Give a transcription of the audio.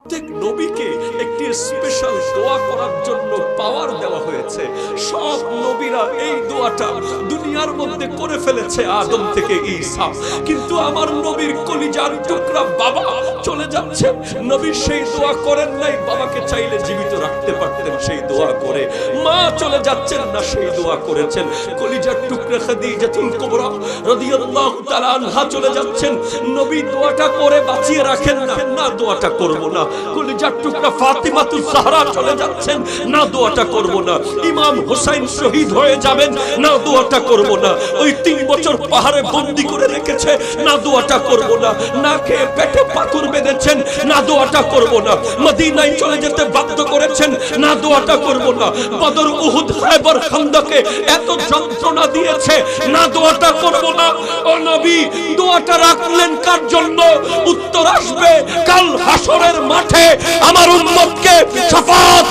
প্রত্যেক নবীকে একটি স্পেশাল দোয়া করার জন্য পাওয়ার দেওয়া হয়েছে। সব নবীরা এই দোয়াটা দুনিয়ার মধ্যে করে ফেলেছে আদম থেকে ঈসা, কিন্তু আমার নবীর কলিজার টুকরা বাবা চলে যাচ্ছে, নবী সেই দোয়া করেন নাই। বাবাকে চাইলে জীবিত রাখতে পারতেন সেই দোয়া করে। মা চলে যাচ্ছেন না, সেই দোয়া করেছেন। কলিজার টুকরা খাদিজাতুল কুবরা রাদিয়াল্লাহু তাআলা আনহা চলে যাচ্ছেন, নবী দোয়াটা করে বাঁচিয়ে রাখেন না, না দোয়াটা করব না। কলিজার টুকরা ফাতিমাতুজ জাহরা চলে যাচ্ছেন, না দোয়াটা করব না। ইমাম হোসেন শহীদ হয়ে যাবেন, না দোয়াটা করব না। ওই 3 বছর পাহাড়ে বন্দী করে রেখেছে, না দোয়াটা করব না। না খেয়ে পেটে পাথর বেঁধেছেন, না দোয়াটা করব না। মদিনায় চলে যেতে বাধ্য করেছেন, না দোয়াটা করব না। বদর, উহুদ, খায়বার, খান্দকে এত যন্ত্রণা দিয়েছে, না দোয়াটা করব না। ও নবী দোয়াটা রাখলেন কার জন্য? উত্তর আসবে কাল হাসরের মাঠে আমার উম্মতকে শাফাত